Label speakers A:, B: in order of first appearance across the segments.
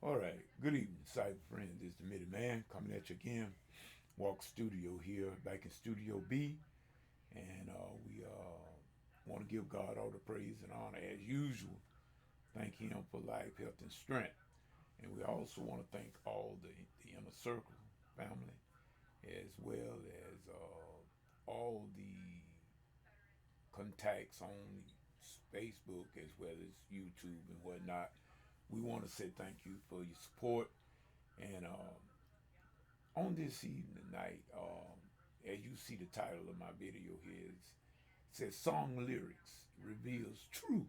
A: All right. Good evening, cyber friends. It's the Midi Man coming at you again. Walk Studio here, back in Studio B, and we want to give God all the praise and honor as usual. Thank Him for life, health, and strength. And we also want to thank all the inner circle family, as well as all the contacts on Facebook as well as YouTube and whatnot. We want to say thank you for your support. And on this evening night, as you see the title of my video here, it says Song Lyrics Reveals Truth.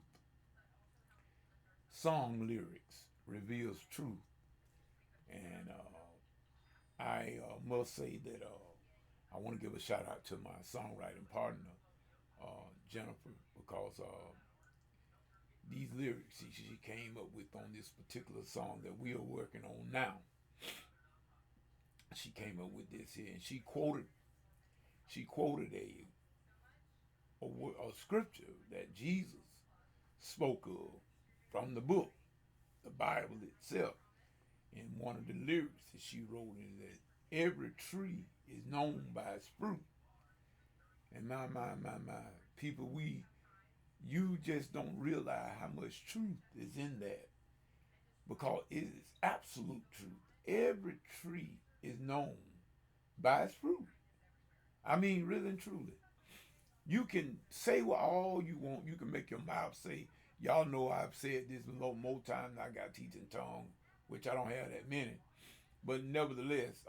A: Song Lyrics Reveals Truth. And I must say that I want to give a shout out to my songwriting partner, Jennifer, because these lyrics she came up with on this particular song that we are working on now. She came up with this here, and she quoted a scripture that Jesus spoke of from the book, the Bible itself. And one of the lyrics that she wrote is that every tree is known by its fruit. And my, people, you just don't realize how much truth is in that because it is absolute truth. Every tree is known by its fruit. I mean, really and truly. You can say what all you want. You can make your mouth say, y'all know I've said this more times than I got teeth and tongue, which I don't have that many. But nevertheless,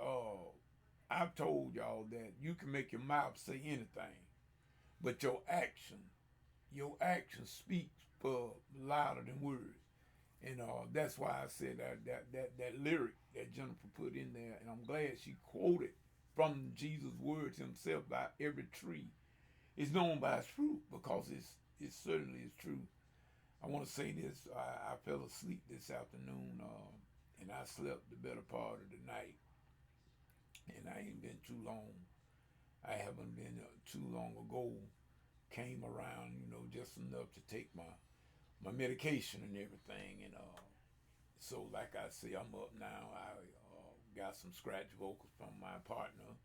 A: I've told y'all that you can make your mouth say anything, but your action speaks for louder than words. And that's why I said that lyric that Jennifer put in there, and I'm glad she quoted from Jesus' words himself by every tree is known by its fruit because it certainly is true. I want to say this. I fell asleep this afternoon, and I slept the better part of the night, and I ain't been too long. I haven't been too long ago. Came around, just enough to take my medication and everything, and so like I say, I'm up now. I got some scratch vocals from my partner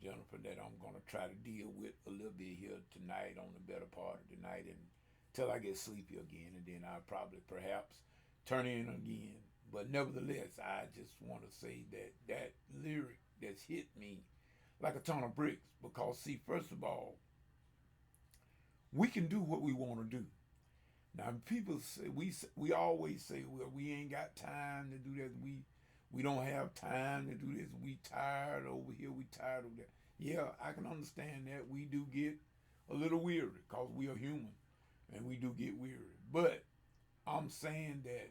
A: Jennifer that I'm gonna try to deal with a little bit here tonight on the better part of the night until I get sleepy again, and then I'll probably perhaps turn in again. But nevertheless, I just want to say that that lyric that's hit me like a ton of bricks because see, first of all, we can do what we want to do. Now, people say we always say, well, we ain't got time to do this. We don't have time to do this. We tired over here. We tired over there. Yeah, I can understand that. We do get a little weary because we are human, and we do get weary. But I'm saying that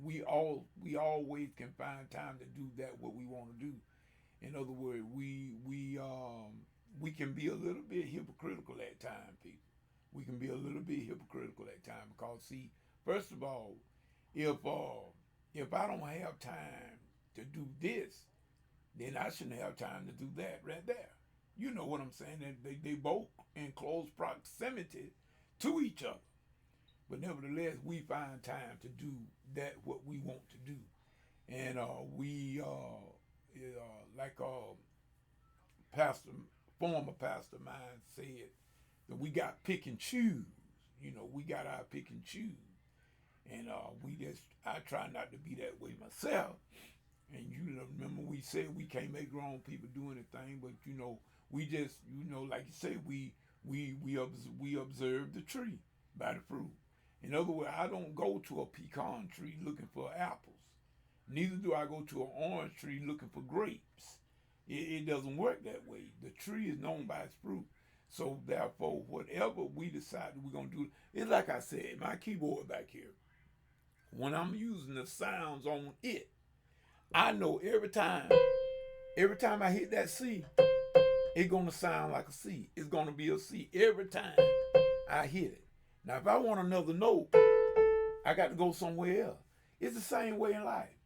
A: we always can find time to do that what we want to do. In other words, we can be a little bit hypocritical at times, people. We can be a little bit hypocritical at times because see, first of all, if uh, if I don't have time to do this, then I shouldn't have time to do that right there. You know what I'm saying? That they both in close proximity to each other. But nevertheless, we find time to do that what we want to do, and like pastor former pastor mine said that we got pick and choose. We got our pick and choose, and we just I try not to be that way myself. And remember we said we can't make grown people do anything, but we just like you say we observe the tree by the fruit. In other words, I don't go to a pecan tree looking for apples. Neither do I go to an orange tree looking for grapes. It doesn't work that way. The tree is known by its fruit. So therefore, whatever we decide we're gonna do, it's like I said, my keyboard back here. When I'm using the sounds on it, I know every time I hit that C, it's gonna sound like a C. It's gonna be a C every time I hit it. Now, if I want another note, I got to go somewhere else. It's the same way in life.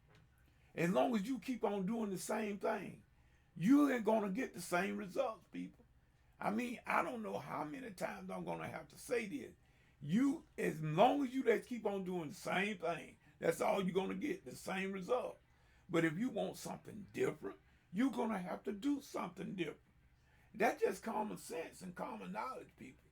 A: As long as you keep on doing the same thing, you ain't gonna get the same results, people. I mean, I don't know how many times I'm gonna have to say this. As long as you just keep on doing the same thing, That's all you're going to get, the same result. But if you want something different, you're going to have to do something different. That's just common sense and common knowledge, people.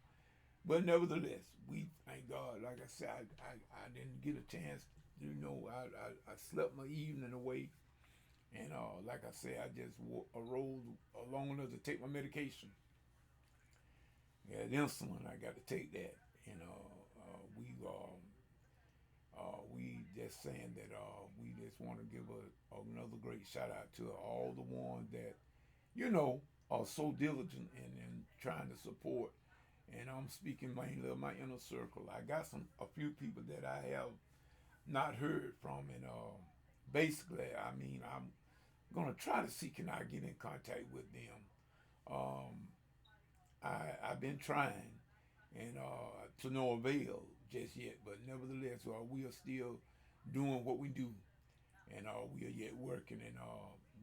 A: But nevertheless, we thank God. Like I said, I didn't get a chance. I slept my evening away. And like I said, I just arose long enough to take my medication. Yeah, insulin, I got to take that. And we just saying that we just want to give another great shout out to all the ones that are so diligent in trying to support. And I'm speaking mainly of my inner circle. I got a few people that I have not heard from, and basically, I mean, I'm gonna try to see can I get in contact with them. Um, I've been trying, and to no avail just yet. But nevertheless, we are still doing what we do, and we are yet working, and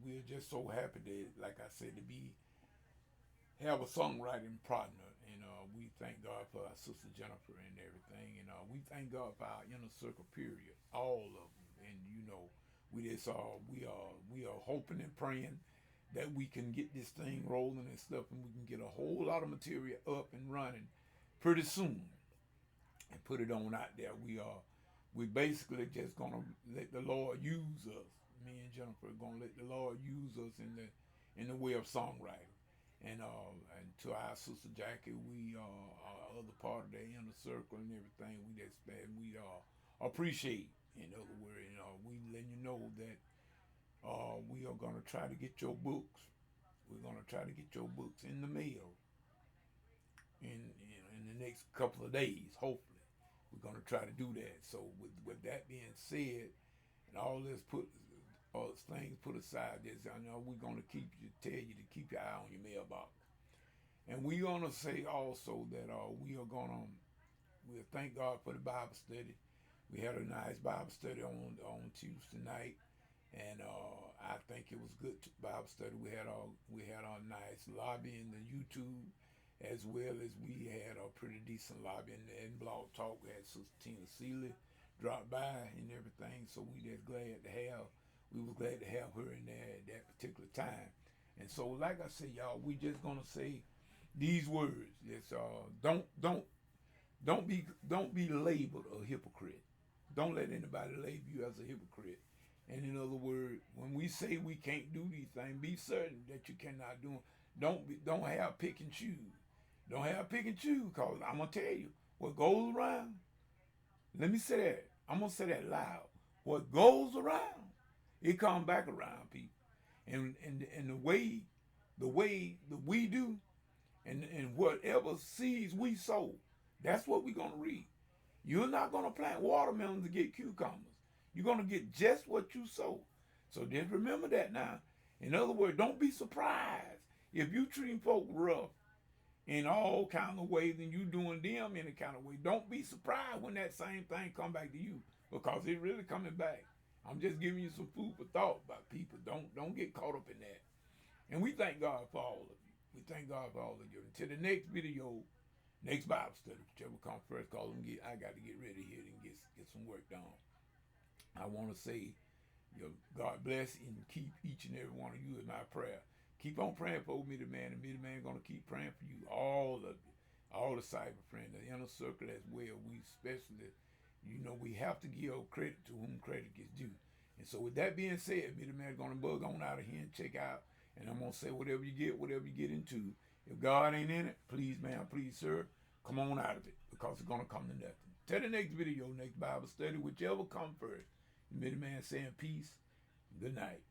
A: we are just so happy to, like I said, to have a songwriting partner. And we thank God for our sister Jennifer and everything, and we thank God for our inner circle period, all of them. And we are hoping and praying that we can get this thing rolling and stuff, and we can get a whole lot of material up and running pretty soon and put it on out there. We basically just gonna let the Lord use us. Me and Jennifer are gonna let the Lord use us in the way of songwriting. And to our sister Jackie, we are other part of the inner circle and everything. We appreciate. In other words, we letting you know that we are gonna try to get your books. We're gonna try to get your books in the mail in the next couple of days. Hopefully, we're gonna try to do that. So with that being said, and all these things put aside, I know we're gonna tell you to keep your eye on your mailbox, and we're gonna say also that we'll thank God for the Bible study. We had a nice Bible study on Tuesday night, and I think it was good Bible study. We had our nice lobby in the YouTube, as well as we had a pretty decent lobby in Blog Talk. We had Sister Tina Seeley drop by and everything, so we was glad to have her in there at that particular time. And so, like I said, y'all, we just gonna say these words. It's don't be labeled a hypocrite. Don't let anybody label you as a hypocrite. And in other words, when we say we can't do these things, be certain that you cannot do them. Don't have pick and choose. Don't have pick and choose, cause I'm gonna tell you what goes around. Let me say that. I'm gonna say that loud. What goes around, it comes back around, people. And the way that we do, and whatever seeds we sow, that's what we're gonna reap. You're not gonna plant watermelons to get cucumbers. You're gonna get just what you sow. So just remember that now. In other words, don't be surprised if you treat folk rough in all kind of ways and you doing them in a kind of way. Don't be surprised when that same thing come back to you, because it's really coming back. I'm just giving you some food for thought about people. Don't get caught up in that. And we thank God for all of you. We thank God for all of you. Until the next video, next Bible study, whichever comes first, call them. I got to get ready here and get some work done. I want to say, God bless and keep each and every one of you in my prayer. Keep on praying for Middy Man, and Middy Man going to keep praying for you, all of you, all the cyber friends, the inner circle as well. We especially, we have to give credit to whom credit is due. And so with that being said, Middy Man is going to bug on out of here and check out. And I'm going to say whatever you get into. If God ain't in it, please, ma'am, please, sir, come on out of it, because it's going to come to nothing. Till the next video, next Bible study, whichever come first. Middy Man saying peace. Good night.